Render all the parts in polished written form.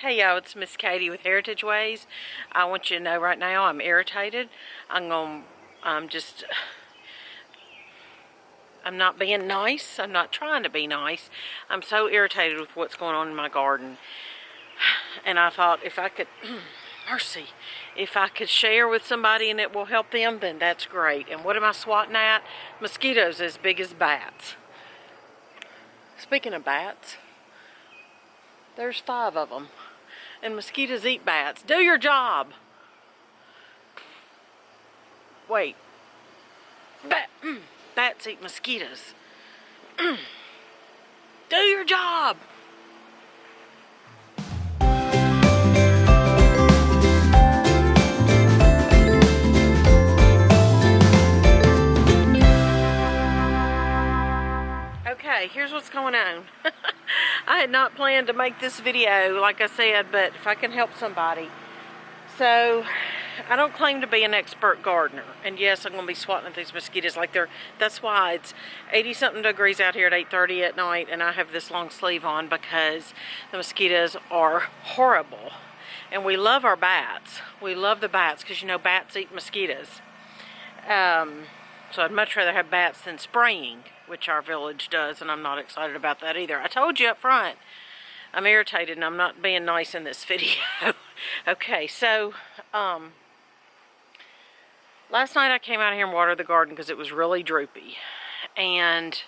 Hey y'all, it's Miss Katie with Heritage Ways. I want you to know right now I'm irritated. I'm not being nice. I'm not trying to be nice. I'm so irritated with what's going on in my garden. And I thought if I could, mercy, if I could share with somebody and it will help them, then that's great. And what am I swatting at? Mosquitoes as big as bats. Speaking of bats, there's 5 of them. And mosquitoes eat bats. Do your job. Wait. Bats eat mosquitoes. Do your job. Okay, here's what's going on. I had not planned to make this video, like I said, but if I can help somebody. So, I don't claim to be an expert gardener. And yes, I'm going to be swatting at these mosquitoes like that's why it's 80-something degrees out here at 8:30 at night, and I have this long sleeve on because the mosquitoes are horrible. And we love our bats. We love the bats because, you know, bats eat mosquitoes. So I'd much rather have bats than spraying, which our village does, and I'm not excited about that either. I told you up front, I'm irritated and I'm not being nice in this video. Okay, so, last night I came out here and watered the garden because it was really droopy. And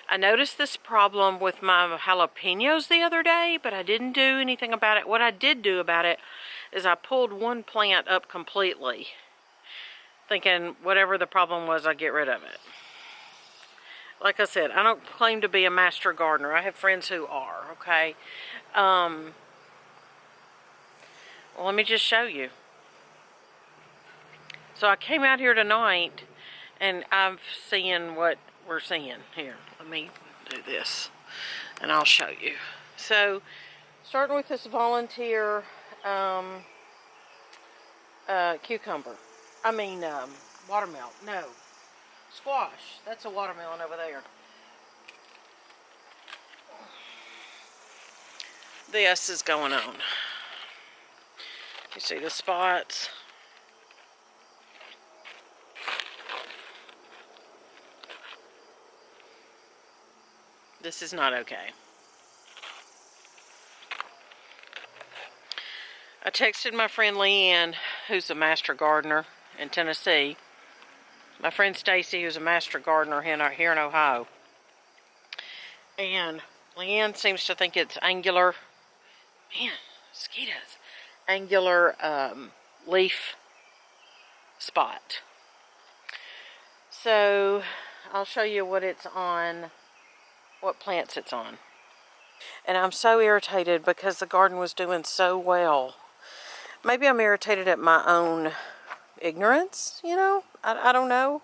I noticed this problem with my jalapenos the other day, but I didn't do anything about it. What I did do about it is I pulled one plant up completely, thinking whatever the problem was, I'd get rid of it. Like I said, I don't claim to be a master gardener. I have friends who are, okay? Well, let me just show you. So I came out here tonight, and I'm seeing what we're seeing here. Let me do this, and I'll show you. So, starting with this volunteer cucumber. Watermelon. No. Squash. That's a watermelon over there. This is going on. You see the spots? This is not okay. I texted my friend Leanne, who's a master gardener in Tennessee. My friend Stacy, who's a master gardener here in Ohio. And Leanne seems to think it's angular, mosquitoes, angular leaf spot. So I'll show you what it's on, what plants it's on. And I'm so irritated because the garden was doing so well. Maybe I'm irritated at my own ignorance, you know? I don't know.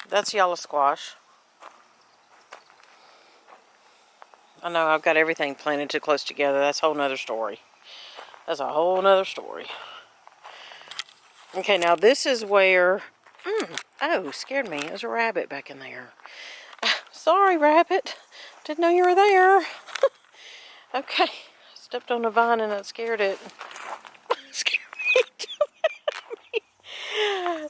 That's yellow squash. I know I've got everything planted too close together. That's a whole nother story. That's a whole nother story. Okay, now this is where... oh, scared me. There's a rabbit back in there. Sorry, rabbit. Didn't know you were there. Okay. Stepped on a vine and that scared it. Scared me.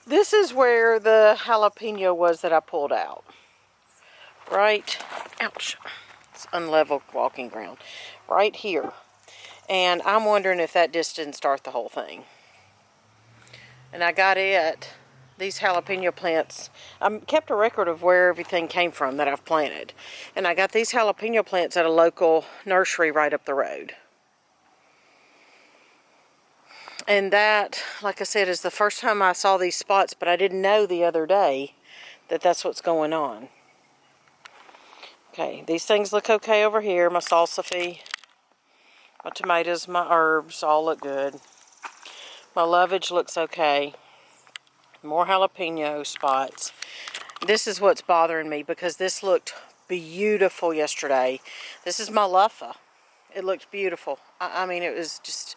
This is where the jalapeno was that I pulled out. Right. Ouch. It's unlevel walking ground. Right here. And I'm wondering if that just didn't start the whole thing. And I got it. These jalapeno plants, I kept a record of where everything came from that I've planted. And I got these jalapeno plants at a local nursery right up the road. And that, like I said, is the first time I saw these spots, but I didn't know the other day that that's what's going on. Okay, these things look okay over here. My salsify, my tomatoes, my herbs all look good. My lovage looks okay. More jalapeno spots. This is what's bothering me because this looked beautiful yesterday. This is my luffa. It looked beautiful. I mean, it was just...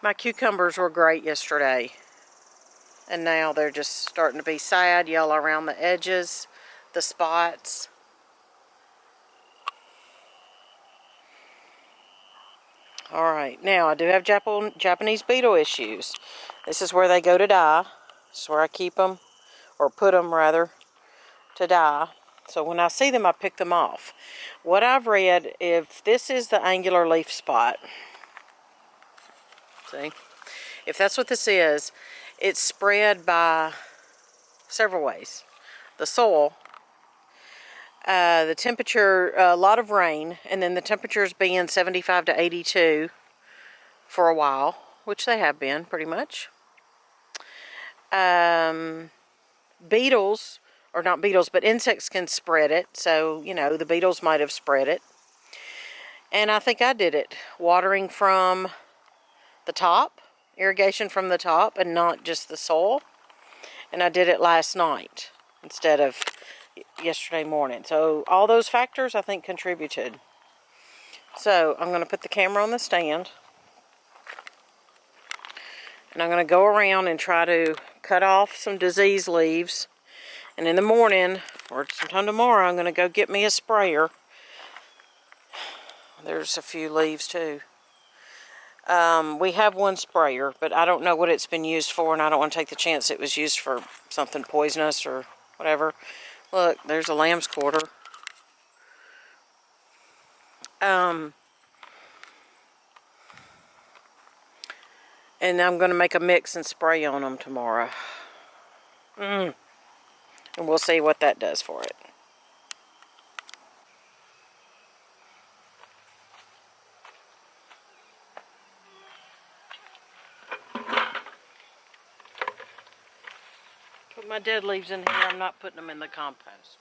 My cucumbers were great yesterday. And now they're just starting to be sad, yellow around the edges, the spots. Alright, now I do have Japanese beetle issues. This is where they go to die. This is where I keep them, or put them rather, to die. So when I see them, I pick them off. What I've read, if this is the angular leaf spot, see, if that's what this is, it's spread by several ways. The soil, the temperature, a lot of rain, and then the temperatures being 75 to 82 for a while, which they have been pretty much. Beetles, or not beetles, but insects can spread it. So, you know, the beetles might have spread it. And I think I did it. Watering from the top, irrigation from the top, and not just the soil. And I did it last night instead of yesterday morning. So all those factors, I think, contributed. So I'm going to put the camera on the stand. And I'm going to go around and try to cut off some diseased leaves. And in the morning, or sometime tomorrow, I'm going to go get me a sprayer. There's a few leaves too. We have one sprayer, but I don't know what it's been used for, and I don't want to take the chance it was used for something poisonous or whatever. Look, there's a lamb's quarter. And I'm going to make a mix and spray on them tomorrow. And we'll see what that does for it. Put my dead leaves in here. I'm not putting them in the compost.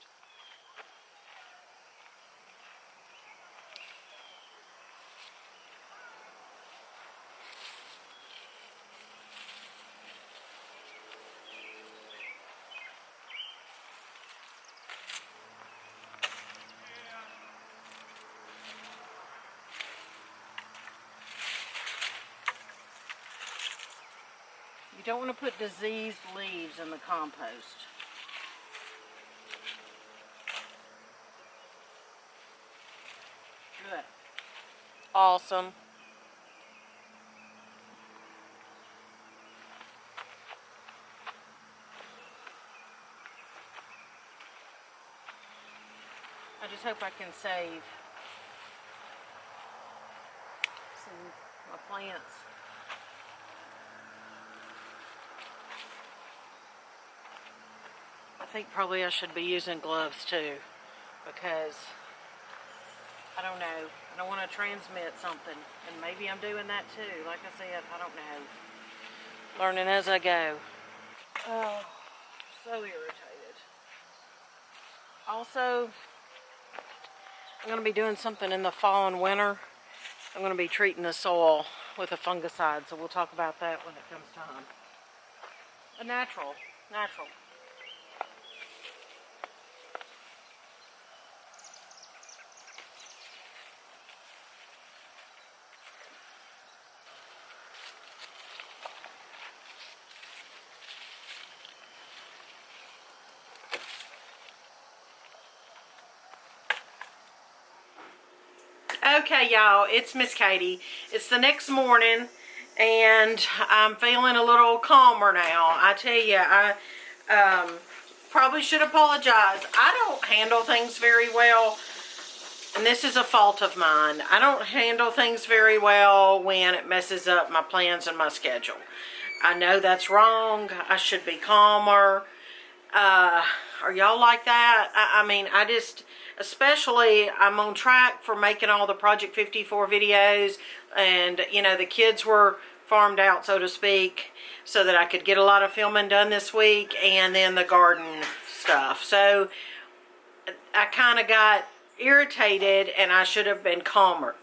You don't want to put diseased leaves in the compost. Good. Awesome. I just hope I can save my plants. I think probably I should be using gloves too, because I don't know. I don't want to transmit something, and maybe I'm doing that too. Like I said, I don't know. Learning as I go. Oh, so irritated. Also, I'm going to be doing something in the fall and winter. I'm going to be treating the soil with a fungicide, so we'll talk about that when it comes time. A natural. Okay, y'all, it's Miss Katie. It's the next morning, and I'm feeling a little calmer now. I tell you, I probably should apologize. I don't handle things very well, and this is a fault of mine. I don't handle things very well when it messes up my plans and my schedule. I know that's wrong. I should be calmer. Are y'all like that? I mean, I just... Especially, I'm on track for making all the Project 54 videos, and, you know, the kids were farmed out, so to speak, so that I could get a lot of filming done this week, and then the garden stuff. So, I kind of got irritated, and I should have been calmer.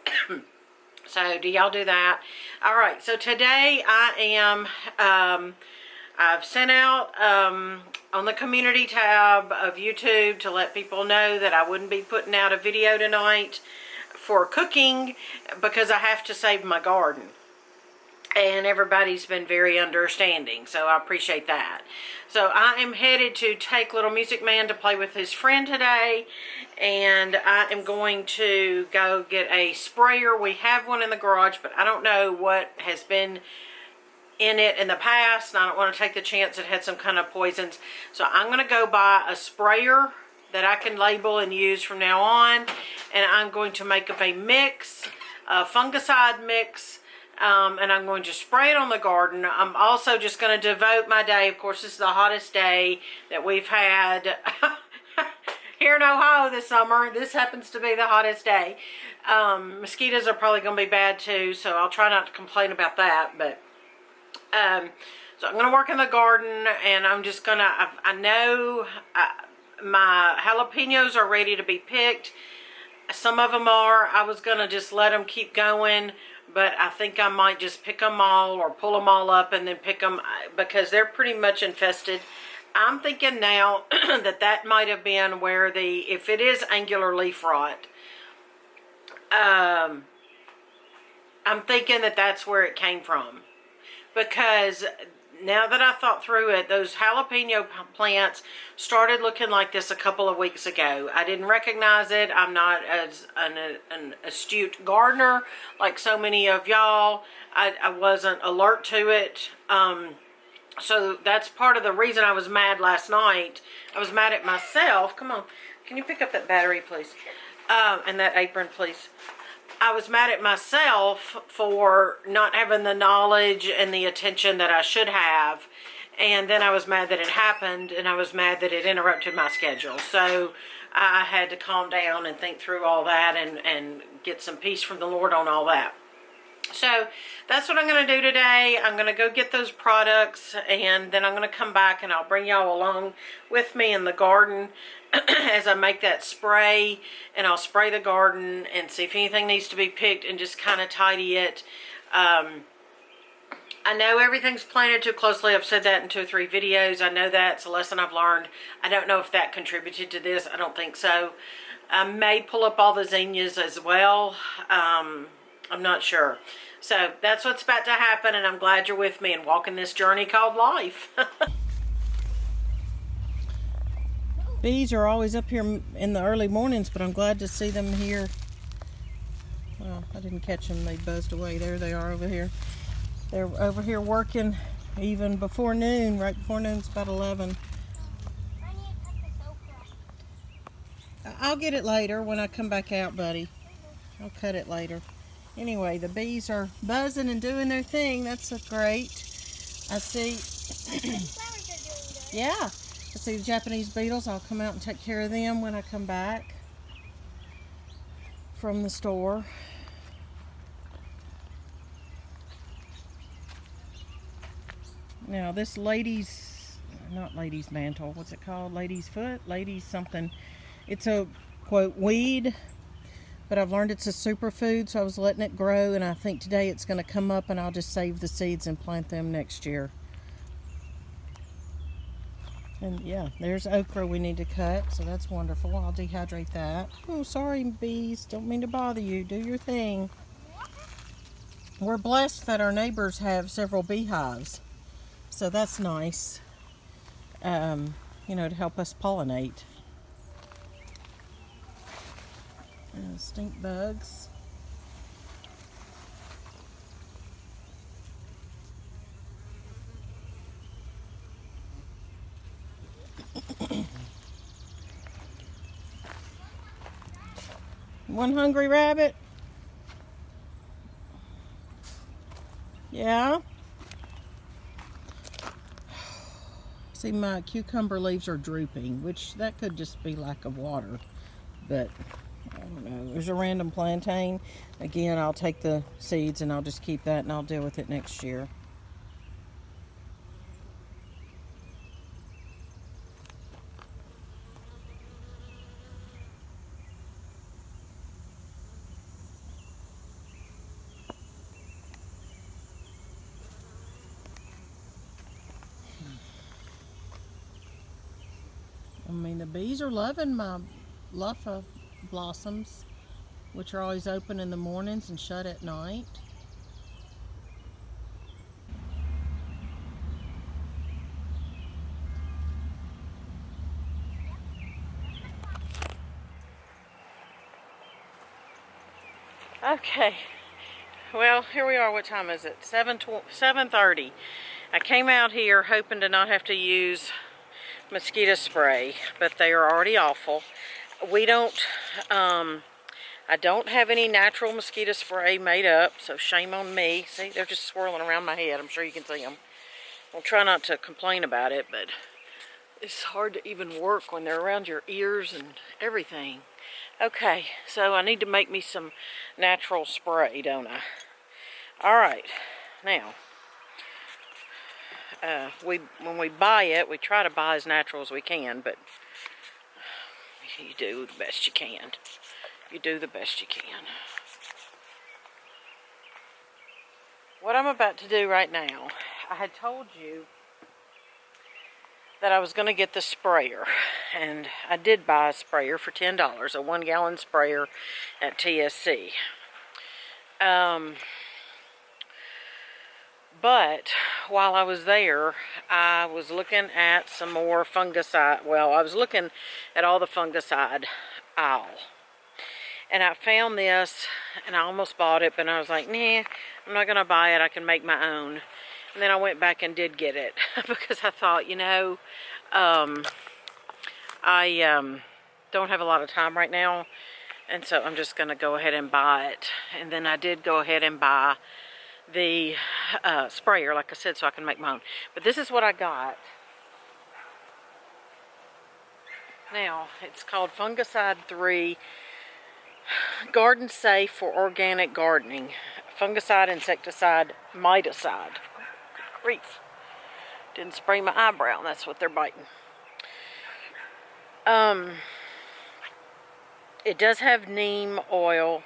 So, do y'all do that? Alright, so today I am... I've sent out on the community tab of YouTube to let people know that I wouldn't be putting out a video tonight for cooking because I have to save my garden. and everybody's been very understanding, so I appreciate that. So I am headed to take little Music Man to play with his friend today, and I am going to go get a sprayer. We have one in the garage, but I don't know what has been in it in the past, and I don't want to take the chance it had some kind of poisons. So I'm going to go buy a sprayer that I can label and use from now on, and I'm going to make up a mix, a fungicide mix, and I'm going to spray it on the garden. I'm also just going to devote my day, of course this is the hottest day that we've had here in Ohio this summer. This happens to be the hottest day. Mosquitoes are probably going to be bad too, so I'll try not to complain about that. But so I'm going to work in the garden, and I'm just going to, I know my jalapenos are ready to be picked. Some of them are. I was going to just let them keep going, but I think I might just pick them all or pull them all up and then pick them because they're pretty much infested. I'm thinking now that that might have been where if it is angular leaf rot, I'm thinking that that's where it came from. Because now that I thought through it, those jalapeno plants started looking like this a couple of weeks ago. I didn't recognize it. I'm not as an astute gardener like so many of y'all. I wasn't alert to it. So that's part of the reason I was mad last night. I was mad at myself. Come on. Can you pick up that battery, please? And that apron, please. I was mad at myself for not having the knowledge and the attention that I should have. And then I was mad that it happened, and I was mad that it interrupted my schedule. So I had to calm down and think through all that and get some peace from the Lord on all that. So that's what I'm going to do today. I'm going to go get those products, and then I'm going to come back and I'll bring y'all along with me in the garden as I make that spray, and I'll spray the garden and see if anything needs to be picked and just kind of tidy it. I know everything's planted too closely. I've said that in 2 or 3 videos. I know that's a lesson I've learned. I don't know if that contributed to this. I don't think so. I may pull up all the zinnias as well. I'm not sure. So that's what's about to happen, and I'm glad you're with me and walking this journey called life. Bees are always up here in the early mornings, but I'm glad to see them here. Well, I didn't catch them. They buzzed away. There they are over here. They're over here working even before noon. Right before noon, it's about 11. I need to cut this okra. I'll get it later when I come back out, buddy. I'll cut it later. Anyway, the bees are buzzing and doing their thing. That's so great. I see. Flowers are doing good. Yeah. I see the Japanese beetles. I'll come out and take care of them when I come back from the store. Now this not lady's mantle, what's it called? Lady's foot? Lady's something. It's a, quote, weed, but I've learned it's a superfood, so I was letting it grow, and I think today it's going to come up, and I'll just save the seeds and plant them next year. And yeah, there's okra we need to cut, so that's wonderful. I'll dehydrate that. Oh, sorry, bees. Don't mean to bother you. Do your thing. We're blessed that our neighbors have several beehives, so that's nice, you know, to help us pollinate. Stink bugs. One hungry rabbit? Yeah? See, my cucumber leaves are drooping, which that could just be lack of water, but I don't know. There's a random plantain. Again, I'll take the seeds and I'll just keep that, and I'll deal with it next year. I mean, the bees are loving my LULLA blossoms, which are always open in the mornings and shut at night. Okay. Well, here we are. What time is it? 7:30. I came out here hoping to not have to use mosquito spray, but they are already awful. We don't, I don't have any natural mosquito spray made up, so shame on me. See, they're just swirling around my head. I'm sure you can see them. I'll try not to complain about it, but it's hard to even work when they're around your ears and everything. Okay, so I need to make me some natural spray, don't I? All right, now, when we buy it, we try to buy as natural as we can, but you do the best you can. You do the best you can. What I'm about to do right now, I had told you that I was going to get the sprayer, and I did buy a sprayer for $10, a 1-gallon sprayer at TSC. But while I was there, I was looking at some more fungicide. Well, I was looking at all the fungicide aisle. And I found this, and I almost bought it, but I was like, nah, I'm not going to buy it. I can make my own. And then I went back and did get it because I thought, you know, I don't have a lot of time right now. And so I'm just going to go ahead and buy it. And then I did go ahead and buy the sprayer, like I said, so I can make my own. But this is what I got. Now, it's called Fungicide 3 Garden Safe for Organic Gardening. Fungicide, insecticide, miticide. Good grief. Didn't spray my eyebrow, and that's what they're biting. It does have neem oil.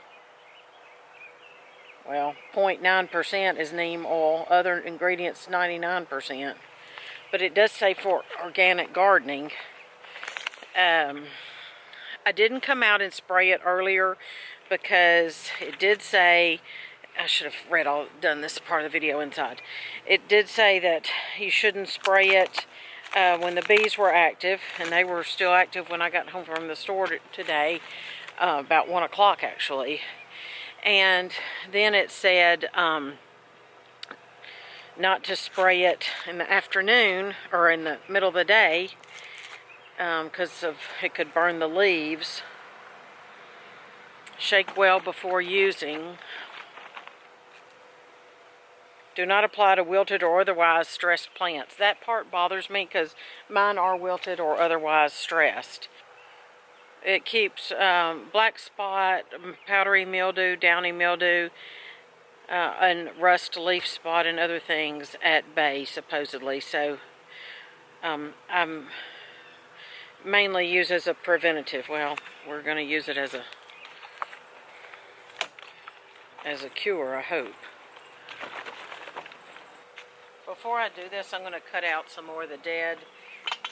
Well, 0.9% is neem oil. Other ingredients, 99%. But it does say for organic gardening. I didn't come out and spray it earlier because it did say, I should have done this part of the video inside. It did say that you shouldn't spray it when the bees were active, and they were still active when I got home from the store today, about 1 o'clock actually. And then it said not to spray it in the afternoon or in the middle of the day because it could burn the leaves. Shake well before using. Do not apply to wilted or otherwise stressed plants. That part bothers me because mine are wilted or otherwise stressed. It keeps black spot, powdery mildew, downy mildew, and rust leaf spot and other things at bay, supposedly. So I'm mainly used as a preventative. Well, we're going to use it as a cure, I hope. Before I do this, I'm going to cut out some more of the dead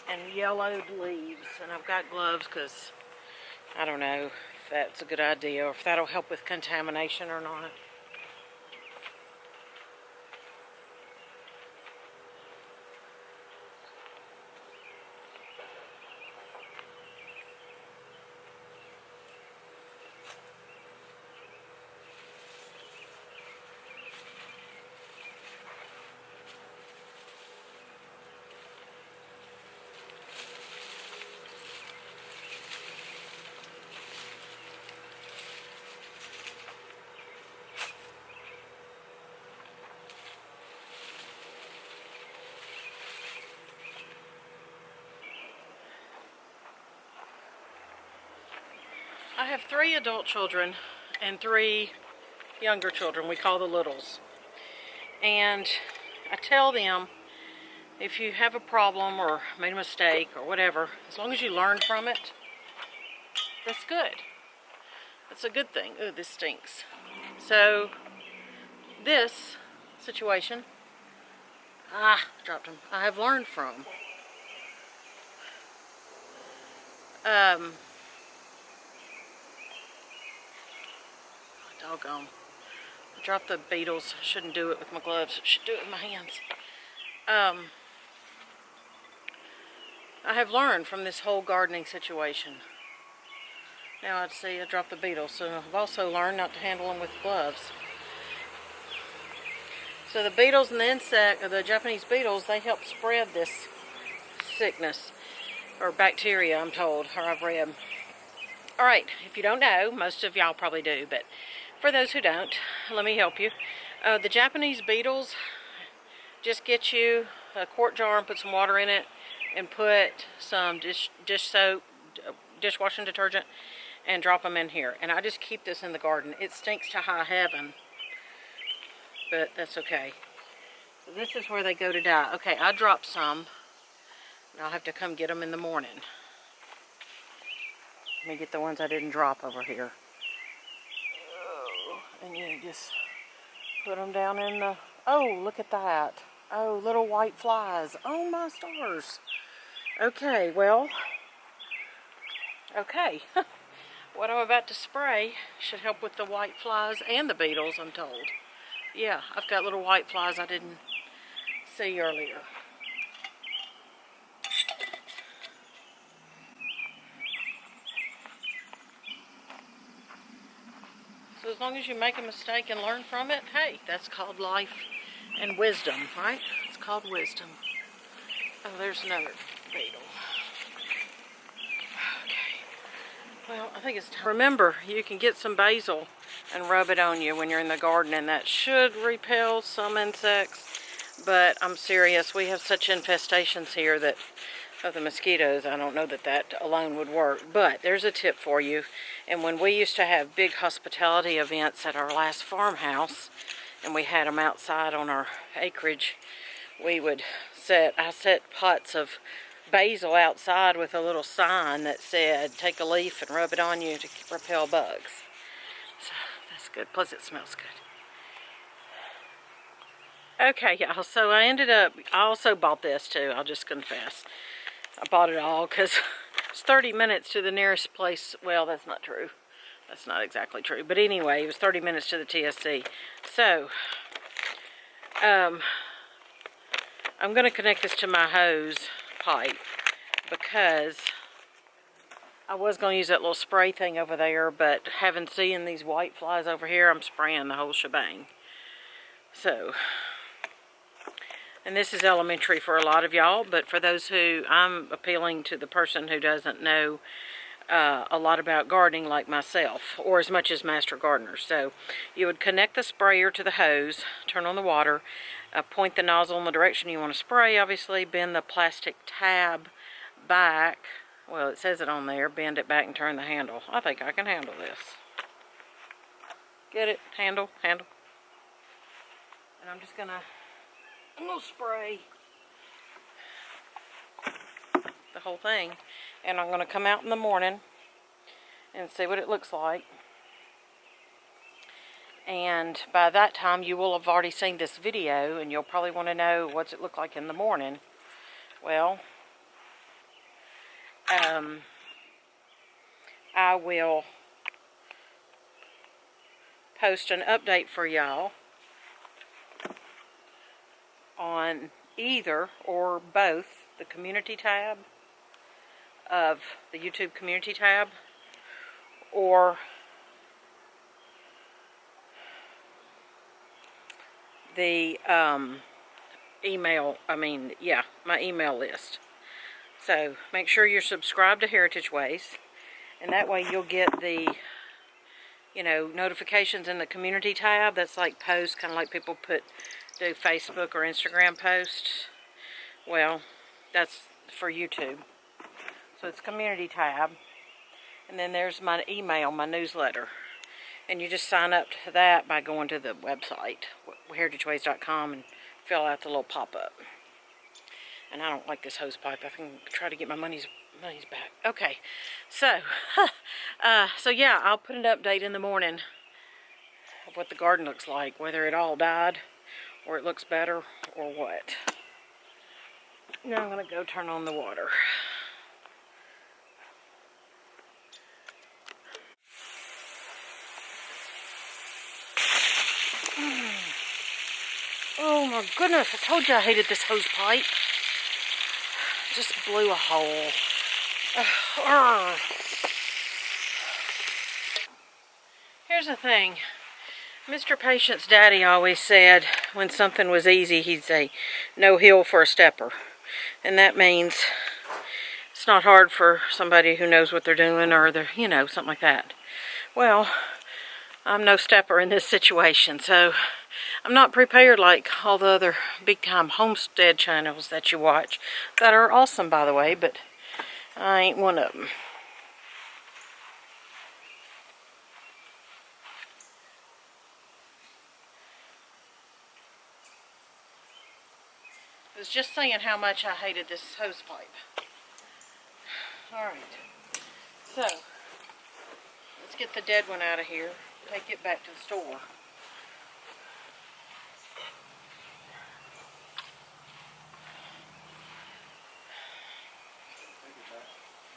and yellowed leaves. And I've got gloves because I don't know if that's a good idea or if that'll help with contamination or not. I have 3 adult children and 3 younger children. We call the littles. And I tell them, if you have a problem or made a mistake or whatever, as long as you learn from it, that's good. That's a good thing. Ooh, this stinks. So, this situation, dropped them, I have learned from. Doggone. I dropped the beetles. Shouldn't do it with my gloves. Should do it with my hands. I have learned from this whole gardening situation. Now I'd see I dropped the beetles. So I've also learned not to handle them with gloves. So the beetles and the Japanese beetles, they help spread this sickness or bacteria, I'm told, or I've read. All right, if you don't know, most of y'all probably do, but for those who don't, let me help you. The Japanese beetles, just get you a quart jar and put some water in it and put some dish soap, dishwashing detergent, and drop them in here. And I just keep this in the garden. It stinks to high heaven, but that's okay. So this is where they go to die. Okay, I dropped some, and I'll have to come get them in the morning. Let me get the ones I didn't drop over here. Oh, and you just put them down in the... Oh, look at that. Oh, little white flies. Oh, my stars. Okay, well... Okay. What I'm about to spray should help with the white flies and the beetles, I'm told. Yeah, I've got little white flies I didn't see earlier. So as long as you make a mistake and learn from it, hey, that's called life and wisdom, right? It's called wisdom. Oh, there's another beetle. Well, I think it's time. Remember, you can get some basil and rub it on you when you're in the garden, and that should repel some insects. But I'm serious, we have such infestations here that of the mosquitoes, I don't know that that alone would work. But there's a tip for you. And when we used to have big hospitality events at our last farmhouse, and we had them outside on our acreage, we would I set pots of basil outside with a little sign that said, take a leaf and rub it on you to repel bugs. So that's good. Plus it smells good. Okay, y'all. So I also bought this too. I'll just confess. I bought it all because it's 30 minutes to the nearest place. Well, that's not true. That's not exactly true. But anyway, it was 30 minutes to the TSC. So, I'm going to connect this to my hose pipe because I was going to use that little spray thing over there, but having seen these white flies over here, I'm spraying the whole shebang. So, and this is elementary for a lot of y'all, but for those who, I'm appealing to the person who doesn't know a lot about gardening like myself, or as much as master gardeners. So you would connect the sprayer to the hose, turn on the water, point the nozzle in the direction you want to spray, obviously, bend the plastic tab back. Well, it says it on there, bend it back and turn the handle. I think I can handle this. Get it? Handle. And I'm just going to spray the whole thing. And I'm going to come out in the morning and see what it looks like. And by that time, you will have already seen this video, and you'll probably want to know what's it look like in the morning. Well, I will post an update for y'all on either or both the community tab of the YouTube community tab, or the my email list. So make sure you're subscribed to Heritage Ways, and that way you'll get the notifications in the community tab. That's like posts, kind of like people do Facebook or Instagram posts. Well, that's for YouTube. So it's community tab, and then there's my email, my newsletter, and you just sign up to that by going to the website, heritageways.com, and fill out the little pop-up. And I don't like this hose pipe. I can try to get my money's back. Okay, so so yeah, I'll put an update in the morning of what the garden looks like, whether it all died or it looks better or what. Now I'm gonna go turn on the water. Oh my goodness, I told you I hated this hose pipe. Just blew a hole. Here's the thing. Mr. Patient's daddy always said when something was easy, he'd say, no hill for a stepper. And that means it's not hard for somebody who knows what they're doing or they're, you know, something like that. Well, I'm no stepper in this situation, so I'm not prepared like all the other big-time homestead channels that you watch that are awesome, by the way, but I ain't one of them. I was just saying how much I hated this hose pipe. Alright, so let's get the dead one out of here, take it back to the store.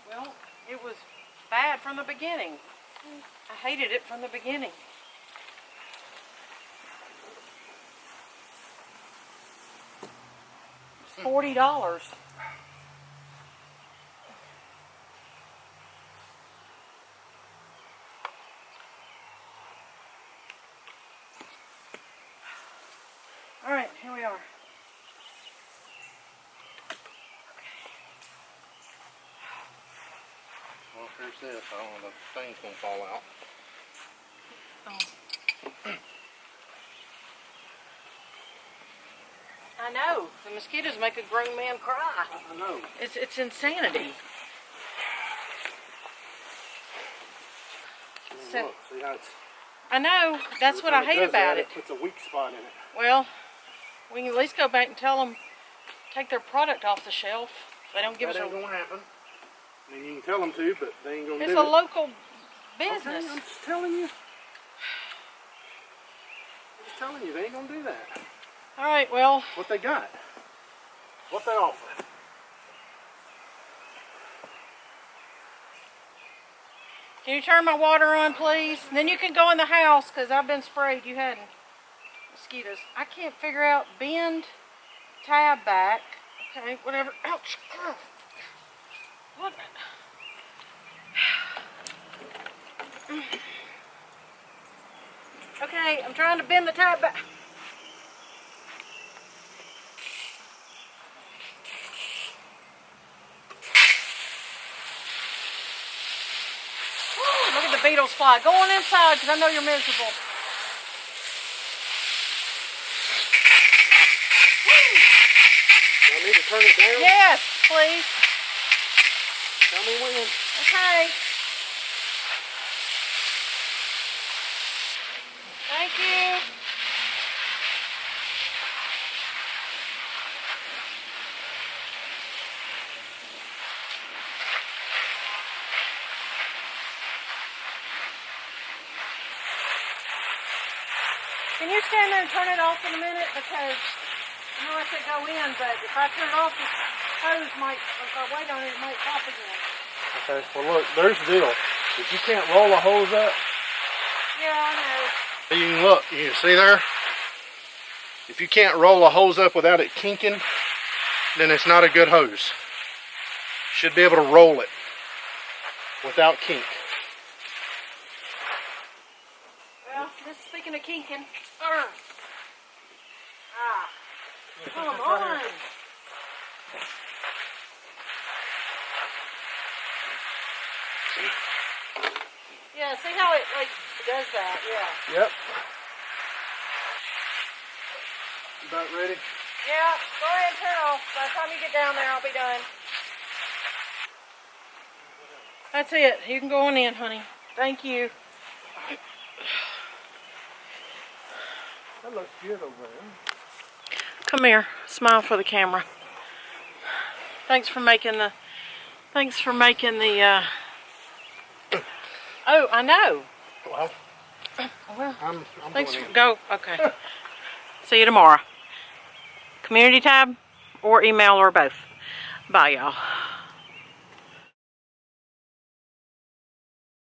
Well, it was bad from the beginning. I hated it from the beginning. It's $40. Alright, here we are. Well, here's this. I don't know if the thing's going to fall out. Oh. I know. The mosquitoes make a grown man cry. I know. It's insanity. So, Look, see how it's... I know. That's what I hate about it. It puts a weak spot in it. Well, we can at least go back and tell them, take their product off the shelf. If they don't give us a... That ain't going to happen. I mean, you can tell them to, but they ain't going to do it. It's a local business. Okay, I'm just telling you. I'm just telling you, they ain't going to do that. All right, well... What they got? What they offer? Can you turn my water on, please? And then you can go in the house, because I've been sprayed. You hadn't. Mosquitoes. I can't figure out bend tab back. Okay, whatever. Ouch. What? Okay, I'm trying to bend the tab back. Look at the beetles fly. Go on inside because I know you're miserable. Do I need to turn it down? Yes, please. Tell me when. Okay. Thank you. Can you stand there and turn it off in a minute? Because I know I said go in, but if I turn it off, this hose might, if I wait on it, it might pop again. Okay, well look, there's the deal. If you can't roll a hose up, Yeah, I know. you can look, you can see there? If you can't roll a hose up without it kinking, then it's not a good hose. Should be able to roll it without kink. Well, just speaking of kinking. Come on. Yeah, see how it like does that, yeah. Yep. You about ready? Yeah, go ahead and turn it off. By the time you get down there, I'll be done. That's it. You can go on in, honey. Thank you. That looks good over there. Come here. Smile for the camera. Thanks for making the... Oh, I know. Well, Well, I'm thanks going for... in. Go. Okay. See you tomorrow. Community tab or email or both. Bye, y'all.